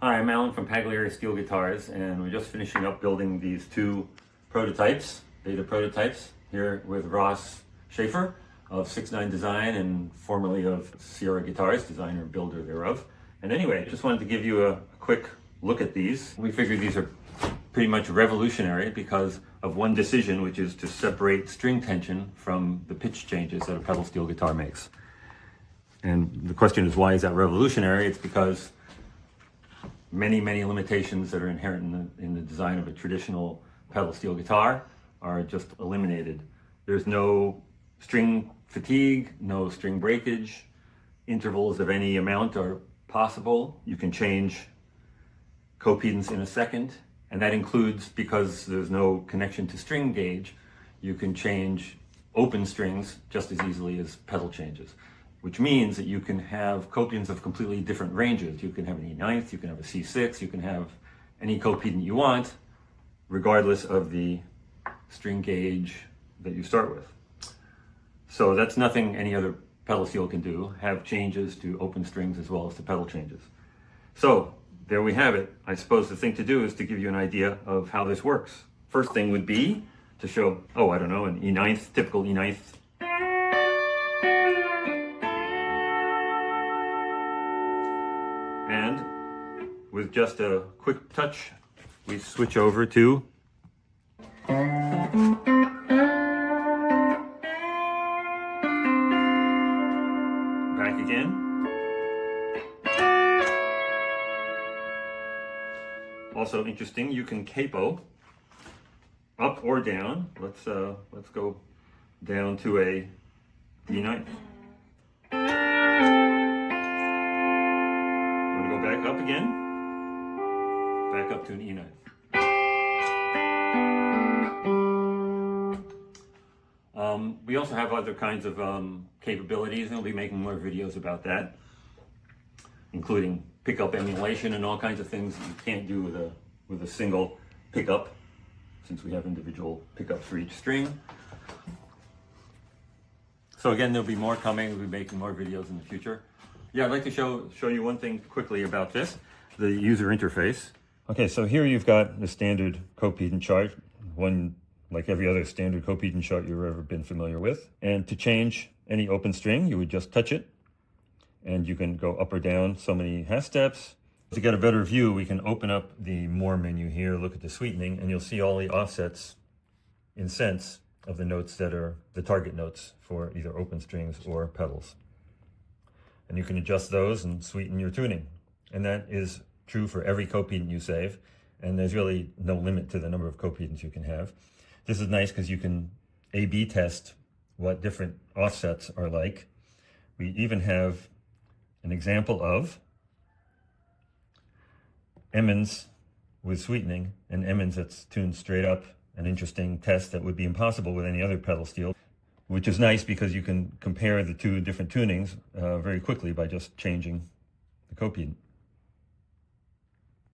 Hi, I'm Alan from Pagliari Steel Guitars, and we're just finishing up building these two prototypes, beta prototypes, here with Ross Schaefer of 6ix9ine Design and formerly of Sierra Guitars, designer and builder thereof. And anyway, just wanted to give you a quick look at these. We figure these are pretty much revolutionary because of one decision, which is to separate string tension from the pitch changes that a pedal steel guitar makes. And the question is, why is that revolutionary? It's because many limitations that are inherent in the design of a traditional pedal steel guitar are just eliminated. There's no string fatigue, no string breakage. Intervals of any amount are possible. You can change copedance in a second, and that includes, because there's no connection to string gauge, you can change open strings just as easily as pedal changes, which means that you can have copedans of completely different ranges. You can have an E9, you can have a C6, you can have any copedant you want, regardless of the string gauge that you start with. So that's nothing any other pedal steel can do, have changes to open strings as well as to pedal changes. So there we have it. I suppose the thing to do is to give you an idea of how this works. First thing would be to show, an E9, typical E9. And with just a quick touch, we switch over to back again. Also interesting, you can capo up or down. Let's go down to a D9. Back up again, back up to an E9. We also have other kinds of capabilities, and we'll be making more videos about that, including pickup emulation and all kinds of things that you can't do with a single pickup, since we have individual pickups for each string. So again, there'll be more coming. We'll be making more videos in the future. Yeah, I'd like to show you one thing quickly about this, the user interface. Okay, so here you've got the standard copedant chart, one like every other standard copedant chart you've ever been familiar with. And to change any open string, you would just touch it, and you can go up or down so many half steps. To get a better view, we can open up the More menu here, look at the sweetening, and you'll see all the offsets in cents of the notes that are the target notes for either open strings or pedals. And you can adjust those and sweeten your tuning. And that is true for every copedant you save. And there's really no limit to the number of copedants you can have. This is nice because you can A/B test what different offsets are like. We even have an example of Emmons with sweetening and Emmons that's tuned straight up, an interesting test that would be impossible with any other pedal steel, which is nice because you can compare the two different tunings very quickly by just changing the copedant.